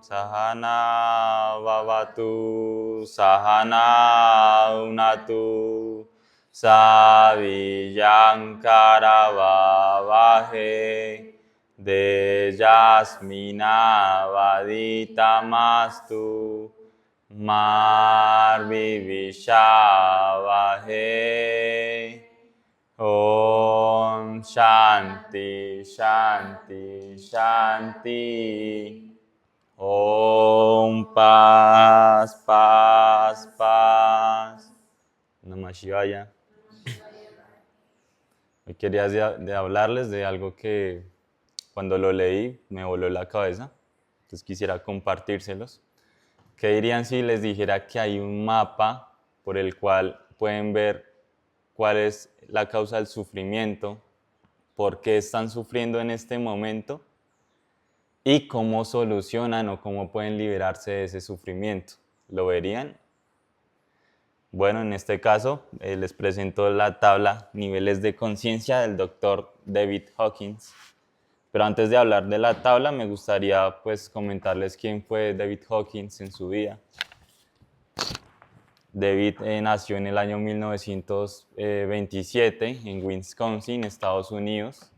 Sahana Vavatu Sahana Unatu Saviyankara Vavahe Dejasmina Vaditamastu Marvivishavahe. Om Shanti Shanti Shanti. Om Paz Paz Paz. Namah Shivaya. Hoy quería hablarles de algo que cuando lo leí me voló la cabeza, entonces quisiera compartírselos. ¿Qué dirían si les dijera que hay un mapa por el cual pueden ver cuál es la causa del sufrimiento, por qué están sufriendo en este momento y cómo solucionan o cómo pueden liberarse de ese sufrimiento? ¿Lo verían? Bueno, en este caso les presento la tabla Niveles de Conciencia del Dr. David Hawkins. Pero antes de hablar de la tabla, me gustaría pues comentarles quién fue David Hawkins en su vida. David nació en el año 1927 en Wisconsin, Estados Unidos,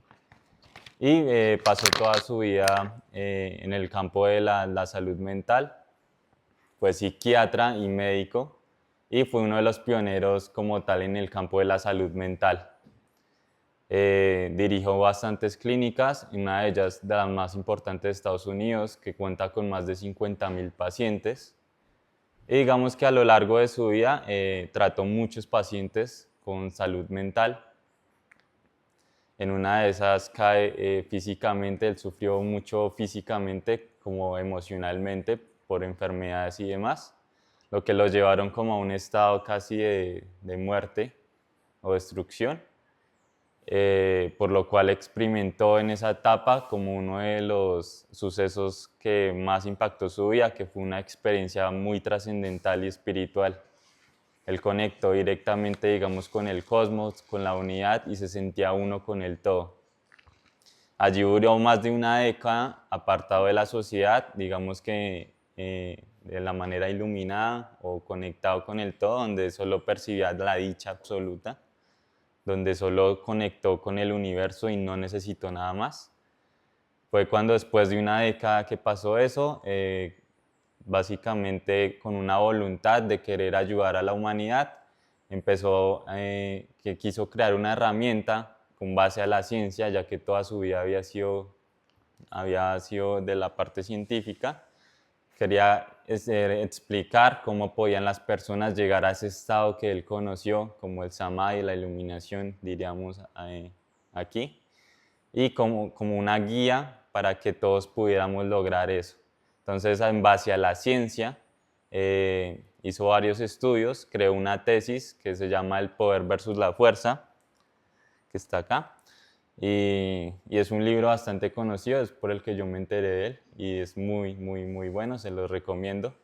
y pasó toda su vida en el campo de la salud mental. Fue psiquiatra y médico y fue uno de los pioneros como tal en el campo de la salud mental. Dirigió bastantes clínicas, una de ellas de las más importantes de Estados Unidos, que cuenta con más de 50,000 pacientes. Y digamos que a lo largo de su vida trató muchos pacientes con salud mental. En una de esas cae físicamente, él sufrió mucho físicamente como emocionalmente por enfermedades y demás, lo que lo llevaron como a un estado casi de muerte o destrucción. Por lo cual experimentó en esa etapa como uno de los sucesos que más impactó su vida, que fue una experiencia muy trascendental y espiritual. Él conectó directamente, digamos, con el cosmos, con la unidad y se sentía uno con el todo. Allí duró más de una década apartado de la sociedad, digamos que de la manera iluminada o conectado con el todo, donde solo percibía la dicha absoluta, donde solo conectó con el universo y no necesitó nada más. Fue cuando después de una década que pasó eso, básicamente con una voluntad de querer ayudar a la humanidad, empezó, que quiso crear una herramienta con base a la ciencia, ya que toda su vida había sido de la parte científica. Quería explicar cómo podían las personas llegar a ese estado que él conoció, como el samadhi, la iluminación, diríamos aquí, y como una guía para que todos pudiéramos lograr eso. Entonces, en base a la ciencia, hizo varios estudios, creó una tesis que se llama El poder versus la fuerza, que está acá. Y es un libro bastante conocido, es por el que yo me enteré de él y es muy, muy, muy bueno, se los recomiendo.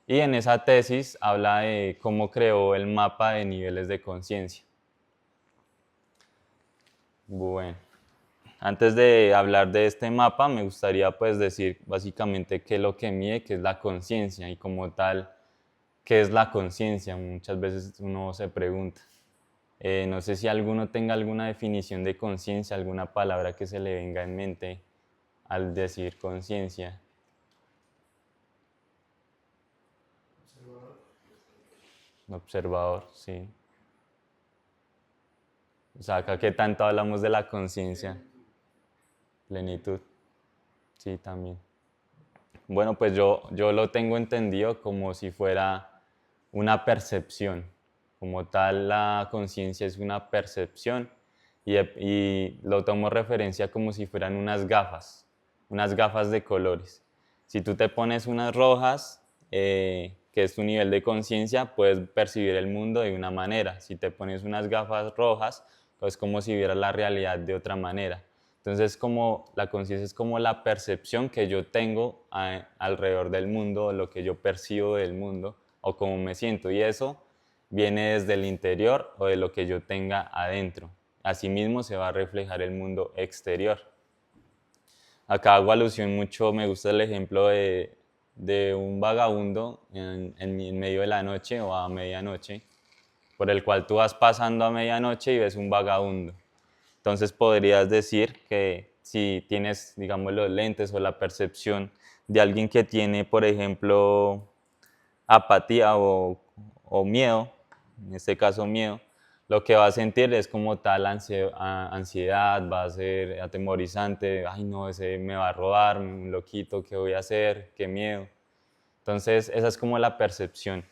Y en esa tesis habla de cómo creó el mapa de niveles de conciencia. Bueno, antes de hablar de este mapa, me gustaría pues decir básicamente qué es lo que mide, qué es la conciencia y como tal, qué es la conciencia. Muchas veces uno se pregunta. No sé si alguno tenga alguna definición de conciencia, alguna palabra que se le venga en mente al decir conciencia. Observador, sí. O sea, acá que tanto hablamos de la conciencia. Plenitud. Sí, también. Bueno, pues yo lo tengo entendido como si fuera una percepción. Como tal, la conciencia es una percepción y lo tomo referencia como si fueran unas gafas de colores. Si tú te pones unas rojas, que es tu nivel de conciencia, puedes percibir el mundo de una manera. Si te pones unas gafas rojas, pues como si vieras la realidad de otra manera. Entonces, como la conciencia es como la percepción que yo tengo alrededor del mundo, lo que yo percibo del mundo o cómo me siento. Y eso viene desde el interior o de lo que yo tenga adentro. Asimismo se va a reflejar el mundo exterior. Acá hago alusión mucho, me gusta el ejemplo de de un vagabundo en medio de la noche o a medianoche, por el cual tú vas pasando a medianoche y ves un vagabundo. Entonces podrías decir que si tienes, digamos, los lentes o la percepción de alguien que tiene, por ejemplo, apatía o miedo, en este caso miedo, lo que va a sentir es como tal ansiedad, va a ser atemorizante, ay no, ese me va a robar, un loquito, ¿qué voy a hacer? Qué miedo. Entonces esa es como la percepción.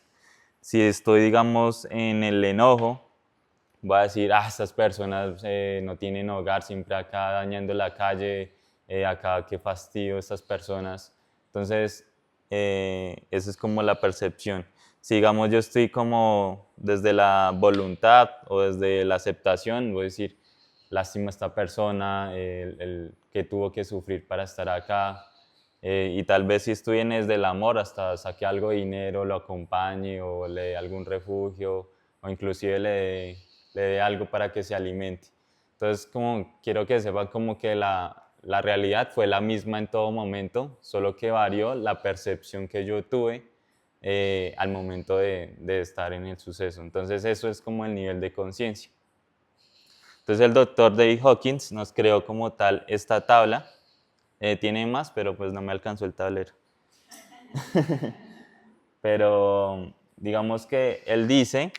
Si estoy, digamos, en el enojo, voy a decir, estas personas no tienen hogar, siempre acá dañando la calle, acá qué fastidio estas personas. Entonces, esa es como la percepción. Si digamos yo estoy como desde la voluntad o desde la aceptación, voy a decir, lástima a esta persona, el que tuvo que sufrir para estar acá. Y tal vez si estoy en desde el amor, hasta saque algo de dinero, lo acompañe o le dé algún refugio o inclusive le dé algo para que se alimente. Entonces, como quiero que sepa como que la realidad fue la misma en todo momento, solo que varió la percepción que yo tuve al momento de estar en el suceso. Entonces, eso es como el nivel de conciencia. Entonces, el doctor David Hawkins nos creó como tal esta tabla. Tiene más, pero pues no me alcanzó el tablero. Pero digamos que él dice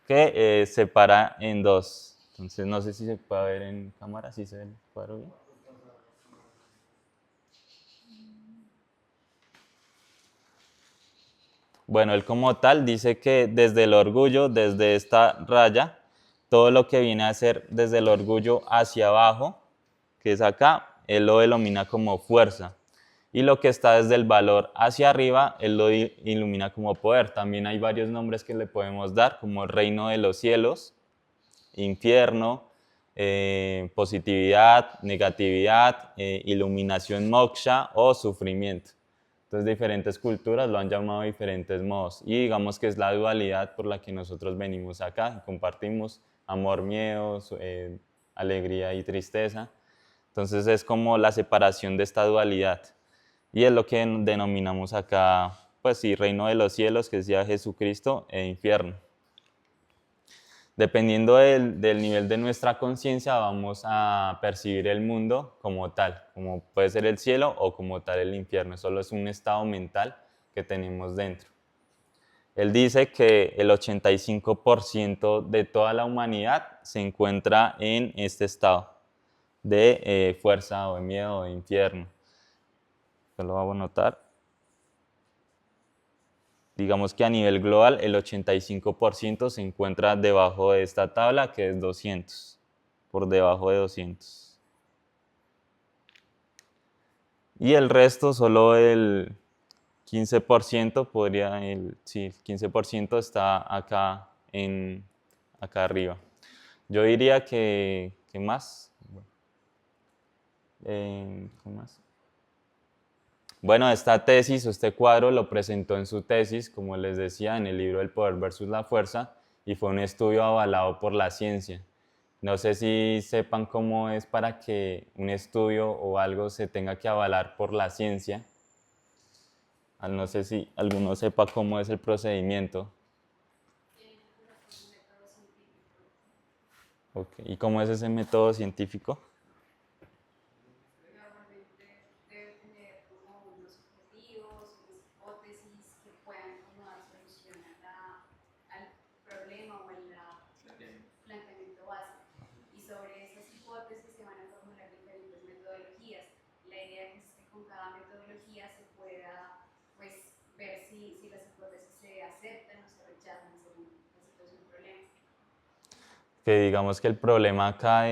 que se para en dos. Entonces no sé si se puede ver en cámara, si se ve el cuadro bien. Bueno, él como tal dice que desde el orgullo, desde esta raya, todo lo que viene a ser desde el orgullo hacia abajo, que es acá, él lo denomina como fuerza. Y lo que está desde el valor hacia arriba, él lo ilumina como poder. También hay varios nombres que le podemos dar, como el reino de los cielos, infierno, positividad, negatividad, iluminación moksha o sufrimiento. Entonces diferentes culturas lo han llamado de diferentes modos y digamos que es la dualidad por la que nosotros venimos acá y compartimos amor, miedo, alegría y tristeza. Entonces es como la separación de esta dualidad y es lo que denominamos acá, pues sí, reino de los cielos, que sea Jesucristo, e infierno. Dependiendo del nivel de nuestra conciencia, vamos a percibir el mundo como tal, como puede ser el cielo o como tal el infierno. Solo es un estado mental que tenemos dentro. Él dice que el 85% de toda la humanidad se encuentra en este estado de fuerza o de miedo o de infierno. Esto lo vamos a notar. Digamos que a nivel global el 85% se encuentra debajo de esta tabla, que es 200, por debajo de 200. Y el resto, solo el 15% sí, el 15% está acá, acá arriba. Yo diría que más. ¿Qué más? Bueno, esta tesis o este cuadro lo presentó en su tesis, como les decía, en el libro El poder versus la fuerza, y fue un estudio avalado por la ciencia. No sé si sepan cómo es para que un estudio o algo se tenga que avalar por la ciencia. No sé si alguno sepa cómo es el procedimiento. Okay. ¿Y cómo es ese método científico? Que digamos que el problema acá,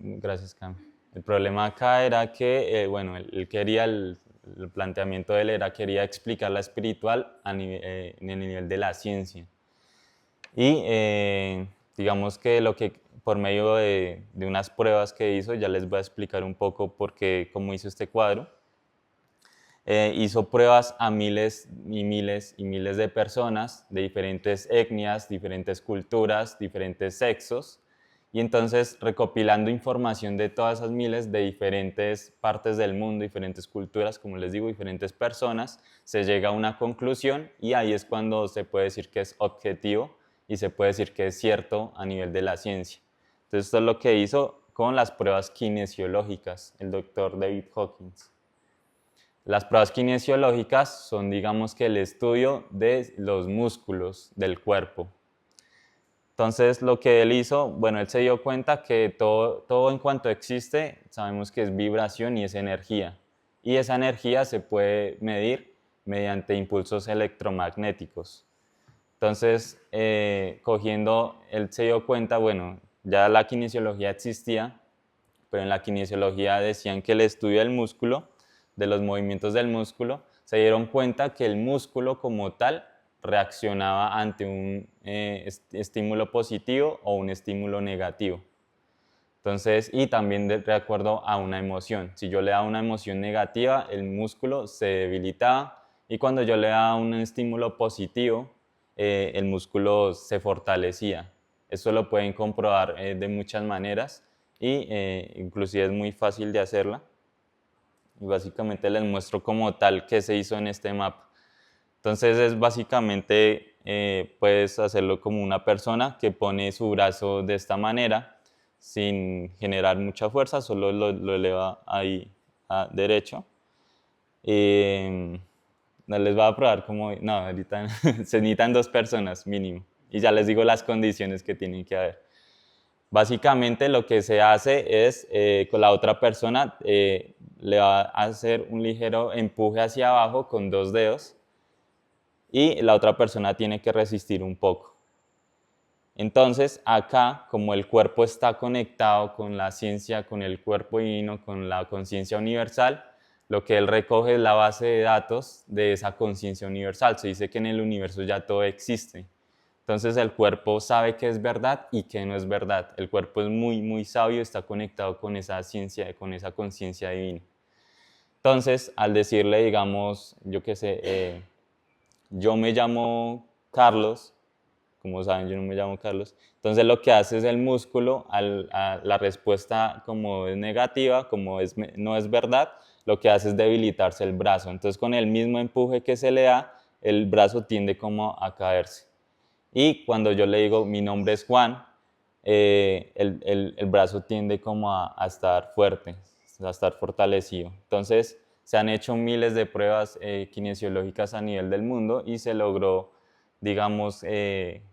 gracias Cam, el problema acá era que, bueno, él quería, el planteamiento de él era, quería explicar la espiritual en el nivel de la ciencia. Y digamos que lo que por medio de unas pruebas que hizo, ya les voy a explicar un poco por qué, cómo hizo este cuadro. Hizo pruebas a miles y miles y miles de personas de diferentes etnias, diferentes culturas, diferentes sexos, Y entonces, recopilando información de todas esas miles de diferentes partes del mundo, diferentes culturas, como les digo, diferentes personas, se llega a una conclusión y ahí es cuando se puede decir que es objetivo y se puede decir que es cierto a nivel de la ciencia. Entonces, esto es lo que hizo con las pruebas kinesiológicas el doctor David Hawkins. Las pruebas kinesiológicas son, digamos, que el estudio de los músculos del cuerpo. Entonces, lo que él hizo, bueno, él se dio cuenta que todo en cuanto existe, sabemos que es vibración y es energía. Y esa energía se puede medir mediante impulsos electromagnéticos. Entonces, él se dio cuenta, bueno, ya la kinesiología existía, pero en la kinesiología decían que el estudio del músculo, de los movimientos del músculo, se dieron cuenta que el músculo como tal reaccionaba ante un estímulo positivo o un estímulo negativo. Entonces, y también de acuerdo a una emoción. Si yo le daba una emoción negativa, el músculo se debilitaba, y cuando yo le daba un estímulo positivo, el músculo se fortalecía. Eso lo pueden comprobar de muchas maneras y inclusive es muy fácil de hacerla. Y básicamente les muestro como tal qué se hizo en este mapa. Entonces es básicamente, puedes hacerlo como una persona que pone su brazo de esta manera, sin generar mucha fuerza, solo lo eleva ahí a derecho. No les voy a probar cómo, no, ahorita se necesitan 2 personas mínimo, y ya les digo las condiciones que tienen que haber. Básicamente lo que se hace es, con la otra persona le va a hacer un ligero empuje hacia abajo con 2 dedos, y la otra persona tiene que resistir un poco. Entonces, acá, como el cuerpo está conectado con la ciencia, con el cuerpo divino, con la conciencia universal, lo que él recoge es la base de datos de esa conciencia universal. Se dice que en el universo ya todo existe. Entonces, el cuerpo sabe qué es verdad y qué no es verdad. El cuerpo es muy, muy sabio, está conectado con esa ciencia, con esa conciencia divina. Entonces, al decirle, digamos, yo qué sé, yo me llamo Carlos, como saben, yo no me llamo Carlos. Entonces lo que hace es el músculo, a la respuesta como es negativa, como no es verdad, lo que hace es debilitarse el brazo. Entonces con el mismo empuje que se le da, el brazo tiende como a caerse. Y cuando yo le digo mi nombre es Juan, el brazo tiende como a estar fuerte, a estar fortalecido. Entonces se han hecho miles de pruebas kinesiológicas a nivel del mundo y se logró, digamos,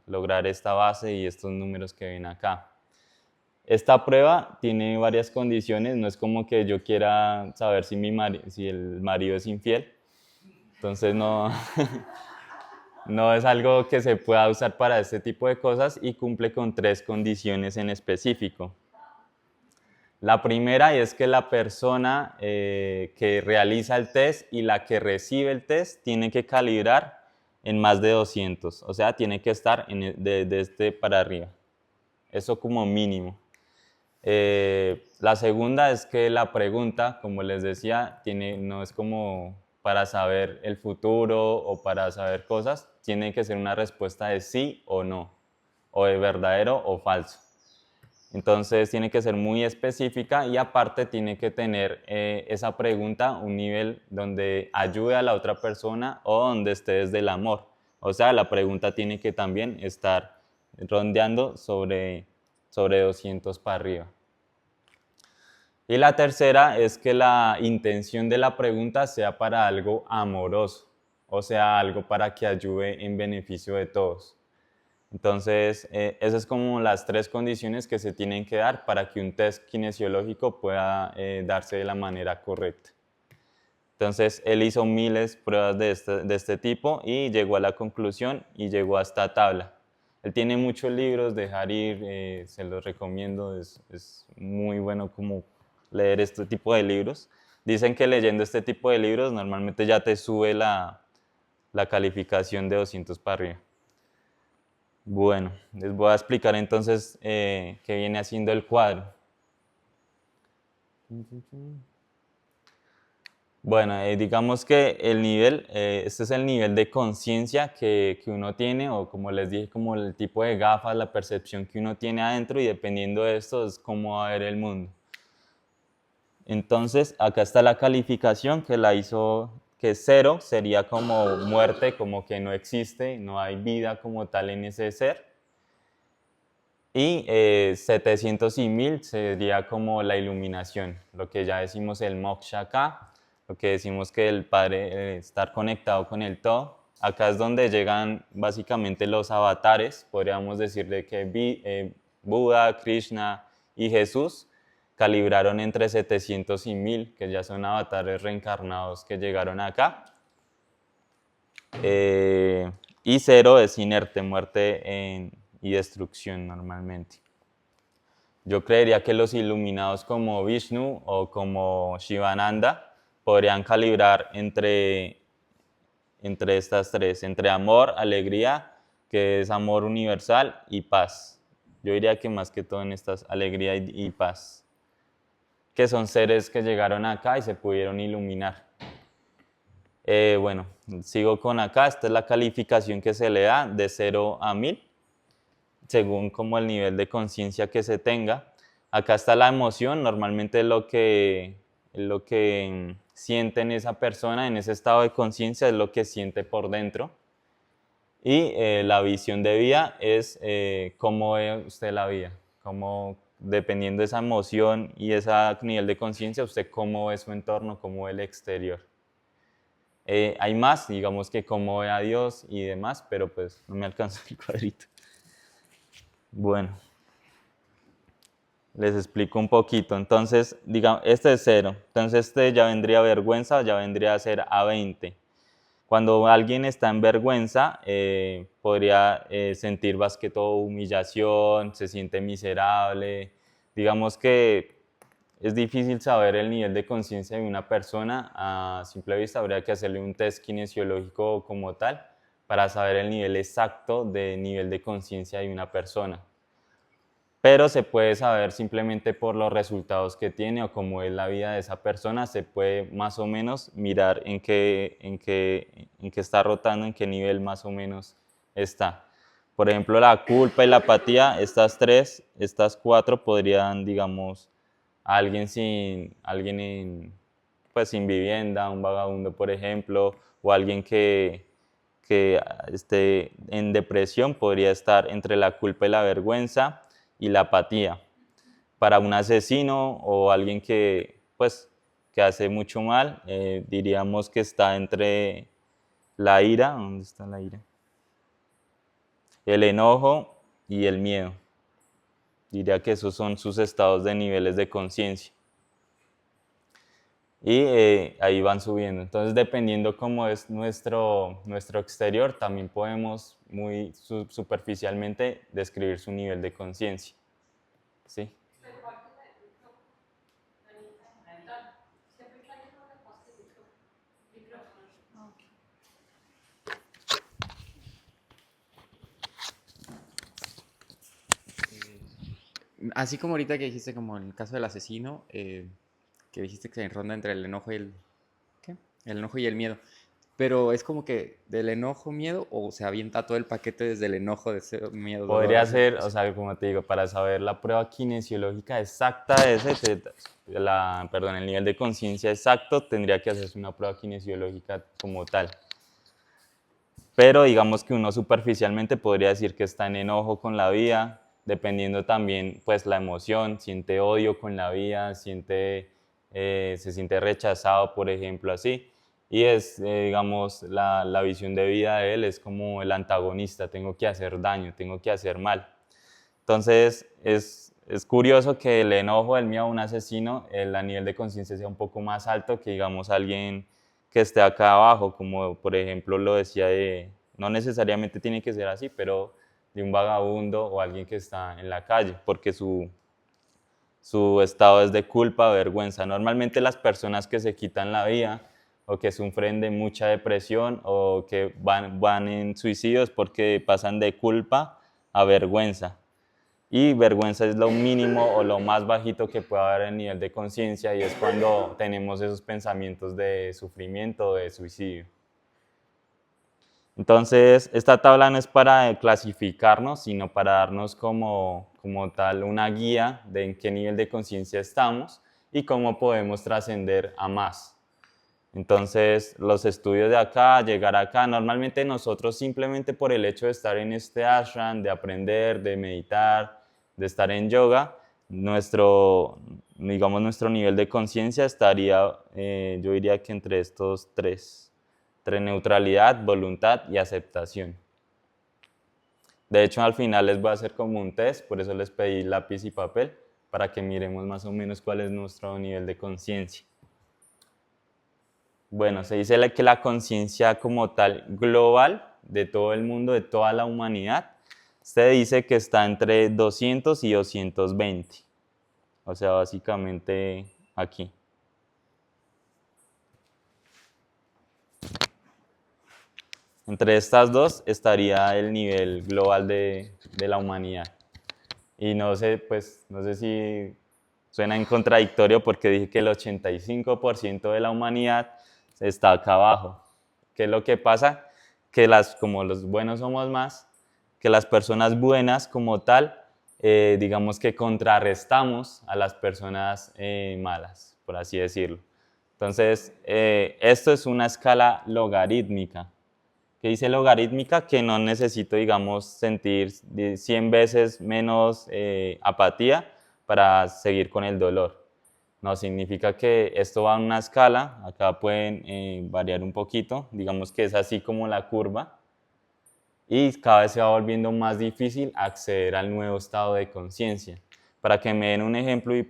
lograr esta base y estos números que ven acá. Esta prueba tiene varias condiciones, no es como que yo quiera saber si el marido es infiel, entonces no, no es algo que se pueda usar para este tipo de cosas y cumple con 3 condiciones en específico. La primera es que la persona que realiza el test y la que recibe el test tiene que calibrar en más de 200, o sea, tiene que estar de este para arriba. Eso como mínimo. La segunda es que la pregunta, como les decía, no es como para saber el futuro o para saber cosas, tiene que ser una respuesta de sí o no, o de verdadero o falso. Entonces tiene que ser muy específica y aparte tiene que tener esa pregunta un nivel donde ayude a la otra persona o donde esté desde el amor. O sea, la pregunta tiene que también estar rondeando sobre 200 para arriba. Y la tercera es que la intención de la pregunta sea para algo amoroso, o sea, algo para que ayude en beneficio de todos. Entonces, esas son como las 3 condiciones que se tienen que dar para que un test kinesiológico pueda darse de la manera correcta. Entonces, él hizo miles de pruebas de este tipo y llegó a la conclusión y llegó a esta tabla. Él tiene muchos libros, dejar ir, se los recomiendo, es muy bueno como leer este tipo de libros. Dicen que leyendo este tipo de libros normalmente ya te sube la calificación de 200 para arriba. Bueno, les voy a explicar entonces qué viene haciendo el cuadro. Bueno, digamos que el nivel, este es el nivel de conciencia que uno tiene, o como les dije, como el tipo de gafas, la percepción que uno tiene adentro, y dependiendo de esto es cómo va a ver el mundo. Entonces, acá está la calificación que la hizo, que 0 sería como muerte, como que no existe, no hay vida como tal en ese ser. Y 700 y 1000 sería como la iluminación, lo que ya decimos el moksha acá, lo que decimos que el Padre, estar conectado con el todo. Acá es donde llegan básicamente los avatares, podríamos decir de que Buda, Krishna y Jesús calibraron entre 700 y 1000, que ya son avatares reencarnados que llegaron acá. Y 0 es inerte, muerte y destrucción normalmente. Yo creería que los iluminados como Vishnu o como Shivananda podrían calibrar entre estas tres, entre amor, alegría, que es amor universal, y paz. Yo diría que más que todo en estas, alegría y paz, que son seres que llegaron acá y se pudieron iluminar. Bueno, sigo con acá, esta es la calificación que se le da de 0 a 1000, según como el nivel de conciencia que se tenga. Acá está la emoción, normalmente lo que siente en esa persona, en ese estado de conciencia, es lo que siente por dentro. Y la visión de vida es cómo ve usted la vida, cómo, dependiendo de esa emoción y ese nivel de conciencia, usted cómo ve su entorno, cómo ve el exterior. Hay más, digamos que cómo ve a Dios y demás, pero pues no me alcanza el cuadrito. Bueno, les explico un poquito. Entonces, digamos, este es 0. Entonces este ya vendría a vergüenza, ya vendría a ser a 20. Cuando alguien está en vergüenza, podría sentir más que todo humillación, se siente miserable. Digamos que es difícil saber el nivel de conciencia de una persona. A simple vista habría que hacerle un test kinesiológico como tal para saber el nivel exacto de nivel de conciencia de una persona. Pero se puede saber simplemente por los resultados que tiene o cómo es la vida de esa persona, se puede más o menos mirar en qué está rotando, en qué nivel más o menos está. Por ejemplo, la culpa y la apatía, estas 4 podrían, digamos, pues, sin vivienda, un vagabundo, por ejemplo, o alguien que esté en depresión, podría estar entre la culpa y la vergüenza y la apatía. Para un asesino o alguien pues, que hace mucho mal, diríamos que está entre la ira, ¿dónde está la ira? El enojo y el miedo. Diría que esos son sus estados de niveles de conciencia. Y ahí van subiendo. Entonces, dependiendo cómo es nuestro exterior, también podemos muy superficialmente describir su nivel de conciencia. ¿Sí? Así como ahorita que dijiste, como en el caso del asesino, que dijiste que se ronda entre el enojo y ¿qué? El enojo y el miedo. Pero es como que del enojo, miedo, o se avienta todo el paquete desde el enojo, deseo, miedo, dolor. Podría ser, o sea, como te digo, para saber la prueba kinesiológica exacta de el nivel de conciencia exacto, tendría que hacerse una prueba kinesiológica como tal. Pero digamos que uno superficialmente podría decir que está en enojo con la vida, dependiendo también pues la emoción, siente odio con la vida, se siente rechazado, por ejemplo, así. Y es, digamos, la visión de vida de él es como el antagonista, tengo que hacer daño, tengo que hacer mal. Entonces es curioso que el enojo, el miedo a un asesino, a nivel de conciencia sea un poco más alto que, digamos, alguien que esté acá abajo, como por ejemplo lo decía no necesariamente tiene que ser así, pero de un vagabundo o alguien que está en la calle, porque su estado es de culpa o vergüenza. Normalmente las personas que se quitan la vida o que sufren de mucha depresión o que van en suicidios porque pasan de culpa a vergüenza. Y vergüenza es lo mínimo o lo más bajito que puede haber en nivel de conciencia, y es cuando tenemos esos pensamientos de sufrimiento o de suicidio. Entonces, esta tabla no es para clasificarnos, sino para darnos como tal una guía de en qué nivel de conciencia estamos y cómo podemos trascender a más. Entonces, los estudios de acá, llegar acá, normalmente nosotros simplemente por el hecho de estar en este ashram, de aprender, de meditar, de estar en yoga, nuestro nivel de conciencia estaría, yo diría que entre estos tres, entre neutralidad, voluntad y aceptación. De hecho, al final les voy a hacer como un test, por eso les pedí lápiz y papel, para que miremos más o menos cuál es nuestro nivel de conciencia. Bueno, se dice que la conciencia como tal global de todo el mundo, de toda la humanidad, se dice que está entre 200 y 220. O sea, básicamente aquí. Entre estas dos estaría el nivel global de la humanidad. Y no sé, pues, no sé si suena en contradictorio porque dije que el 85% de la humanidad está acá abajo. ¿Qué es lo que pasa? Que como los buenos somos más, que las personas buenas como tal, digamos que contrarrestamos a las personas malas, por así decirlo. Entonces, esto es una escala logarítmica. ¿Qué dice logarítmica? Que no necesito, digamos, sentir 100 veces menos apatía para seguir con el dolor. No, significa que esto va a una escala, acá pueden variar un poquito, digamos que es así como la curva, y cada vez se va volviendo más difícil acceder al nuevo estado de conciencia. Para que me den un ejemplo y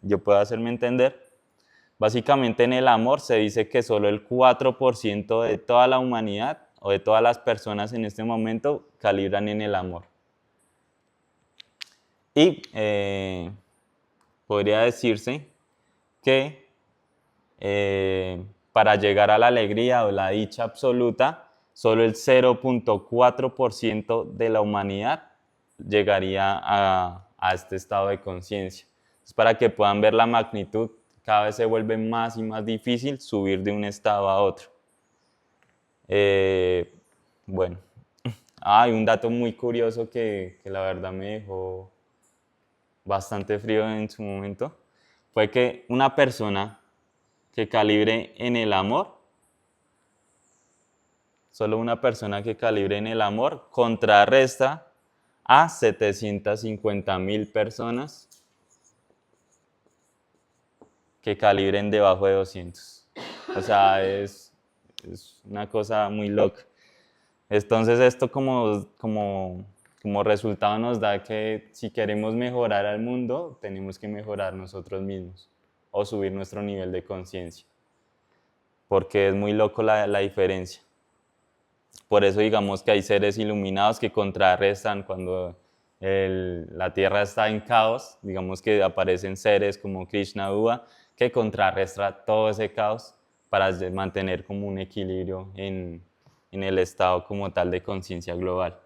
yo pueda hacerme entender, básicamente en el amor se dice que solo el 4% de toda la humanidad o de todas las personas en este momento calibran en el amor. Y podría decirse que para llegar a la alegría o la dicha absoluta, solo el 0.4% de la humanidad llegaría a este estado de conciencia. Para que puedan ver la magnitud, cada vez se vuelve más y más difícil subir de un estado a otro. Bueno, hay un dato muy curioso que la verdad me dejó bastante frío en su momento, fue que una persona que calibre en el amor, solo una persona que calibre en el amor contrarresta a 750,000 personas que calibren debajo de 200. O sea, es una cosa muy loca. Entonces esto como resultado nos da que si queremos mejorar al mundo, tenemos que mejorar nosotros mismos o subir nuestro nivel de conciencia, porque es muy loco la diferencia. Por eso digamos que hay seres iluminados que contrarrestan cuando la Tierra está en caos, digamos que aparecen seres como Krishna Buda, que contrarrestan todo ese caos para mantener como un equilibrio en el estado como tal de conciencia global.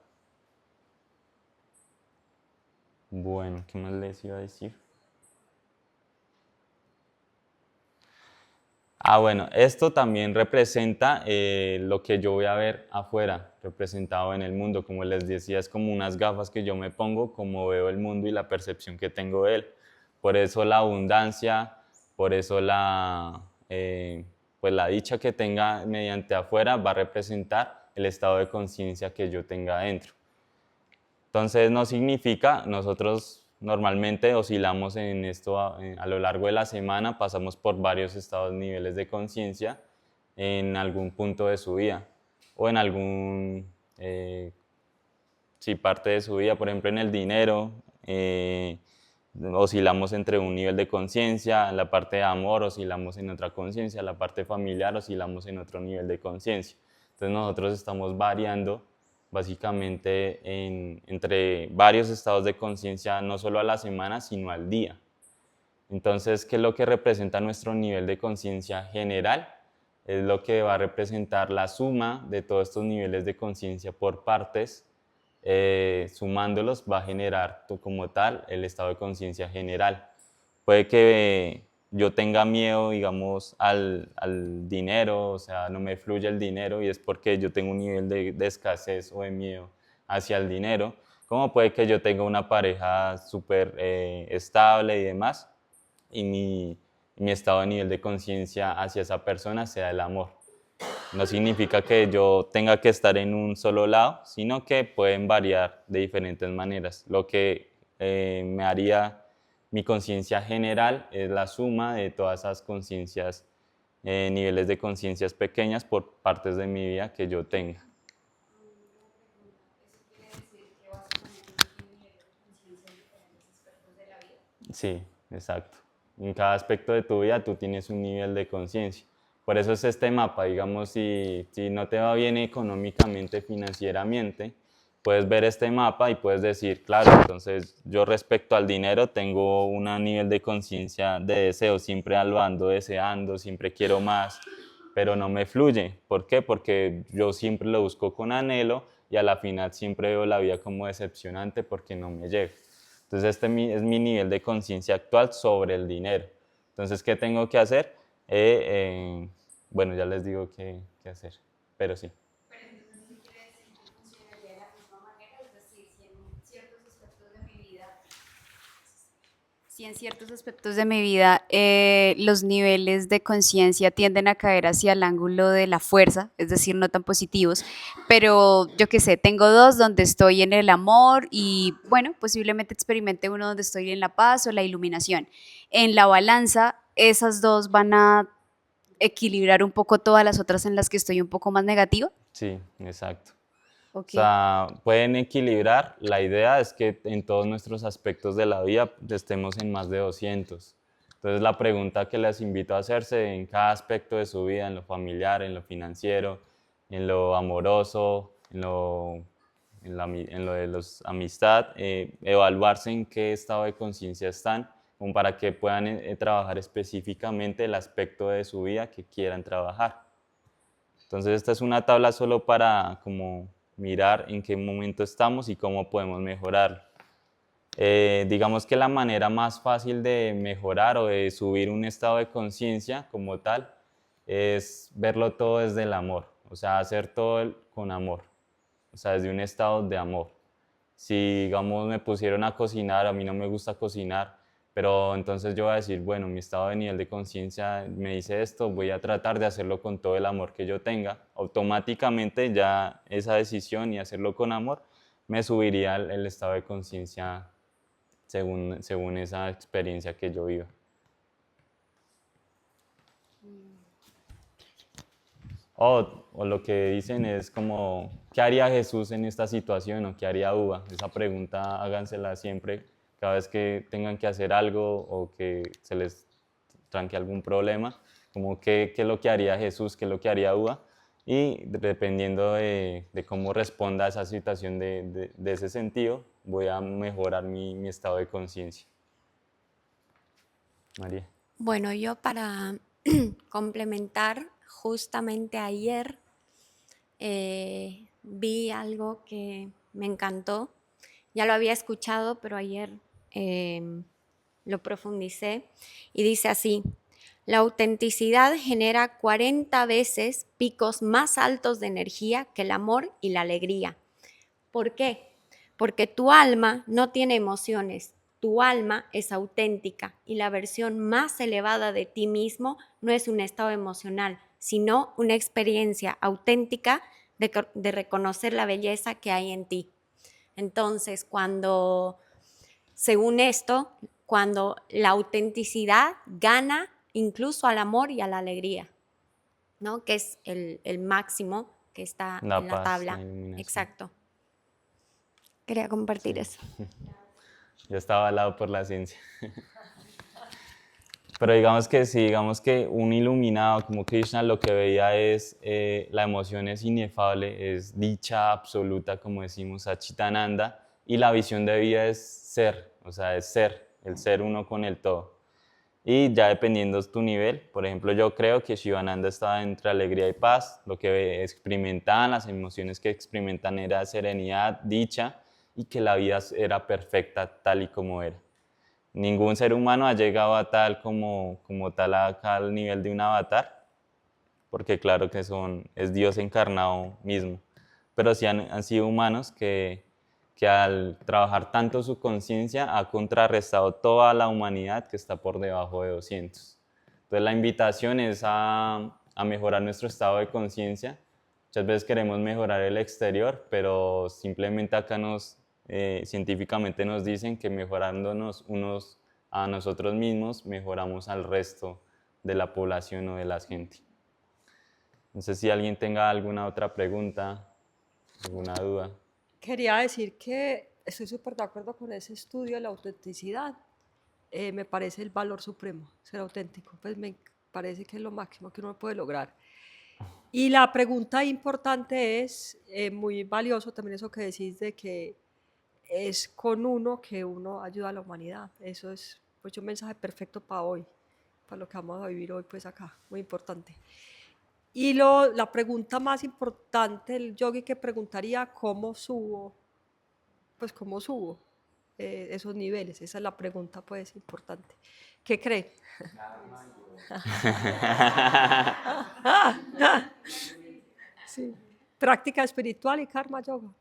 Bueno, ¿qué más les iba a decir? Bueno, esto también representa lo que yo voy a ver afuera, representado en el mundo. Como les decía, es como unas gafas que yo me pongo, como veo el mundo y la percepción que tengo de él. Por eso la abundancia, por eso pues la dicha que tenga mediante afuera va a representar el estado de conciencia que yo tenga adentro. Entonces no significa, nosotros normalmente oscilamos en esto a lo largo de la semana, pasamos por varios estados, niveles de conciencia en algún punto de su vida o en algún, parte de su vida, por ejemplo en el dinero, oscilamos entre un nivel de conciencia, en la parte de amor oscilamos en otra conciencia, en la parte familiar oscilamos en otro nivel de conciencia. Entonces nosotros estamos variando básicamente entre varios estados de conciencia, no solo a la semana, sino al día. Entonces, ¿qué es lo que representa nuestro nivel de conciencia general? Es lo que va a representar la suma de todos estos niveles de conciencia por partes sumándolos va a generar como tal el estado de conciencia general. Puede que yo tenga miedo, digamos, al dinero, o sea, no me fluye el dinero y es porque yo tengo un nivel de escasez o de miedo hacia el dinero. Como puede que yo tenga una pareja súper estable y demás, y mi estado de nivel de conciencia hacia esa persona sea el amor. No significa que yo tenga que estar en un solo lado, sino que pueden variar de diferentes maneras. Lo que me haría mi conciencia general es la suma de todas esas conciencias, niveles de conciencias pequeñas por partes de mi vida que yo tenga. Sí, exacto. En cada aspecto de tu vida tú tienes un nivel de conciencia. Por eso es este mapa, digamos, si no te va bien económicamente, financieramente, puedes ver este mapa y puedes decir, claro, entonces yo respecto al dinero tengo un nivel de conciencia de deseo, siempre lo ando deseando, siempre quiero más, pero no me fluye. ¿Por qué? Porque yo siempre lo busco con anhelo y a la final siempre veo la vida como decepcionante porque no me llega. Entonces este es mi nivel de conciencia actual sobre el dinero. Entonces, ¿qué tengo que hacer? Bueno, ya les digo qué hacer, pero sí. Pero entonces no quiere decir que funcionaría de la misma manera, es decir, si en ciertos aspectos de mi vida los niveles de conciencia tienden a caer hacia el ángulo de la fuerza, es decir, no tan positivos, pero yo qué sé, tengo dos donde estoy en el amor y bueno, posiblemente experimente uno donde estoy en la paz o la iluminación. En la balanza, esas dos van a equilibrar un poco todas las otras en las que estoy un poco más negativa. Sí, exacto. O Ok. sea, pueden equilibrar. La idea es que en todos nuestros aspectos de la vida estemos en más de 200. Entonces, la pregunta que les invito a hacerse en cada aspecto de su vida, en lo familiar, en lo financiero, en lo amoroso, en lo de los amistad, evaluarse en qué estado de conciencia están, como para que puedan trabajar específicamente el aspecto de su vida que quieran trabajar. Entonces esta es una tabla solo para como mirar en qué momento estamos y cómo podemos mejorar. Digamos que la manera más fácil de mejorar o de subir un estado de conciencia como tal es verlo todo desde el amor, o sea, hacer todo con amor, o sea, desde un estado de amor. Si, digamos, me pusieron a cocinar, a mí no me gusta cocinar, pero entonces yo voy a decir, bueno, mi estado de nivel de conciencia me dice esto, voy a tratar de hacerlo con todo el amor que yo tenga. Automáticamente ya esa decisión y hacerlo con amor me subiría el estado de conciencia según esa experiencia que yo viva. O lo que dicen es como, ¿qué haría Jesús en esta situación o qué haría Uva? Esa pregunta hágansela siempre, cada vez que tengan que hacer algo o que se les tranque algún problema, como qué es lo que haría Jesús, qué es lo que haría Uva. Y dependiendo de cómo responda a esa situación de ese sentido, voy a mejorar mi estado de conciencia. María. Bueno, yo para complementar, justamente ayer vi algo que me encantó. Ya lo había escuchado, pero ayer lo profundicé y dice así: la autenticidad genera 40 veces picos más altos de energía que el amor y la alegría. ¿Por qué? Porque tu alma no tiene emociones, tu alma es auténtica y la versión más elevada de ti mismo no es un estado emocional, sino una experiencia auténtica de reconocer la belleza que hay en ti. Entonces, según esto, cuando la autenticidad gana incluso al amor y a la alegría, ¿no? Que es el máximo que está La en la paz, la tabla. iluminación. Exacto. Quería compartir Sí. eso. Yo estaba al lado por la ciencia. Pero digamos que sí, digamos que un iluminado como Krishna lo que veía es, la emoción es inefable, es dicha absoluta, como decimos, Satchitananda, y la visión de vida es ser, o sea, es ser, el ser uno con el todo. Y ya dependiendo tu nivel, por ejemplo, yo creo que Shivananda estaba entre alegría y paz, lo que experimentaban, las emociones que experimentan era serenidad, dicha, y que la vida era perfecta tal y como era. Ningún ser humano ha llegado a tal como tal acá al nivel de un avatar, porque claro que es Dios encarnado mismo, pero sí han sido humanos que al trabajar tanto su conciencia ha contrarrestado toda la humanidad que está por debajo de 200. Entonces la invitación es a mejorar nuestro estado de conciencia. Muchas veces queremos mejorar el exterior, pero simplemente acá científicamente nos dicen que mejorándonos unos a nosotros mismos, mejoramos al resto de la población o de la gente. No sé si alguien tenga alguna otra pregunta, alguna duda. Quería decir que estoy súper de acuerdo con ese estudio de la autenticidad. Me parece el valor supremo, ser auténtico. Pues me parece que es lo máximo que uno puede lograr. Y la pregunta importante es, muy valioso también eso que decís de que es con uno que uno ayuda a la humanidad. Eso es pues, un mensaje perfecto para hoy, para lo que vamos a vivir hoy, pues acá, muy importante. Y la pregunta más importante, el yogi que preguntaría, ¿cómo subo? Pues cómo subo esos niveles. Esa es la pregunta pues importante. ¿Qué cree? Sí. Práctica espiritual y karma yoga.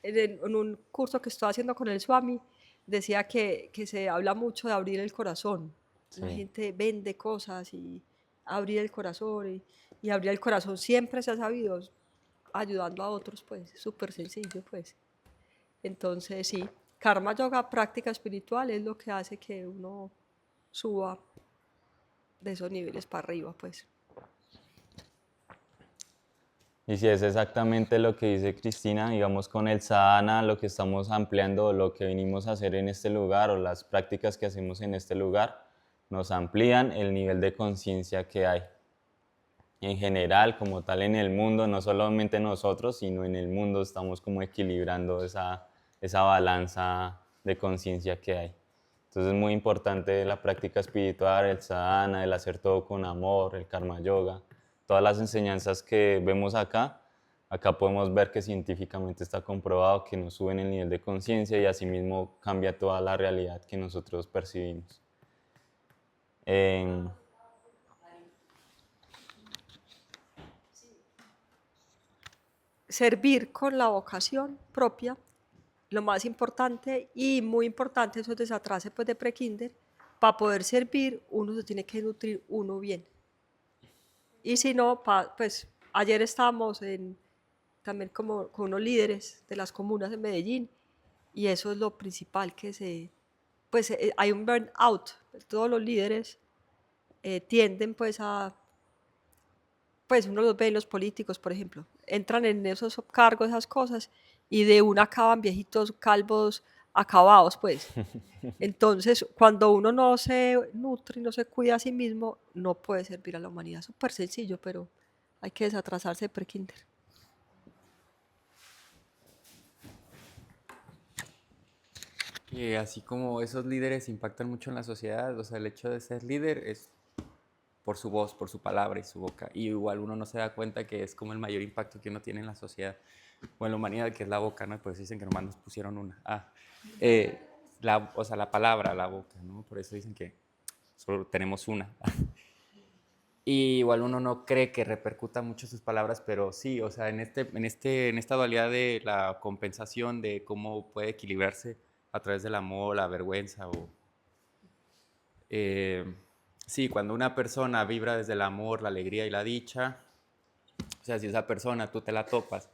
En un curso que estoy haciendo con el Swami, decía que se habla mucho de abrir el corazón. Sí. La gente vende cosas y abrir el corazón y abrir el corazón siempre se ha sabido ayudando a otros, pues, súper sencillo, pues. Entonces, sí, karma yoga, práctica espiritual, es lo que hace que uno suba de esos niveles para arriba, pues. Y si es exactamente lo que dice Cristina, digamos con el sadhana, lo que estamos ampliando, lo que venimos a hacer en este lugar o las prácticas que hacemos en este lugar, nos amplían el nivel de conciencia que hay. En general, como tal en el mundo, no solamente nosotros, sino en el mundo estamos como equilibrando esa balanza de conciencia que hay. Entonces es muy importante la práctica espiritual, el sadhana, el hacer todo con amor, el karma yoga. Todas las enseñanzas que vemos acá podemos ver que científicamente está comprobado que nos suben el nivel de conciencia y asimismo cambia toda la realidad que nosotros percibimos. Servir con la vocación propia, lo más importante y muy importante, eso desatrase pues, de prekinder, para poder servir uno se tiene que nutrir uno bien. Y si no, pues ayer estábamos también como con unos líderes de las comunas en Medellín y eso es lo principal pues hay un burnout, todos los líderes tienden pues pues uno los ve en los políticos, por ejemplo, entran en esos cargos, esas cosas, y de una acaban viejitos, calvos, acabados, pues. Entonces, cuando uno no se nutre y no se cuida a sí mismo, no puede servir a la humanidad. Es súper sencillo, pero hay que desatrasarse de prekinder. Y así como esos líderes impactan mucho en la sociedad, o sea, el hecho de ser líder es por su voz, por su palabra y su boca. Y igual uno no se da cuenta que es como el mayor impacto que uno tiene en la sociedad o en la humanidad, que es la boca, ¿no? Pues dicen que nomás nos pusieron una. O sea, la palabra, la boca, ¿no? Por eso dicen que solo tenemos una. Y igual uno no cree que repercuta mucho sus palabras, pero sí, o sea, en esta dualidad de la compensación, de cómo puede equilibrarse a través del amor, la vergüenza o... sí, cuando una persona vibra desde el amor, la alegría y la dicha, o sea, si esa persona tú te la topas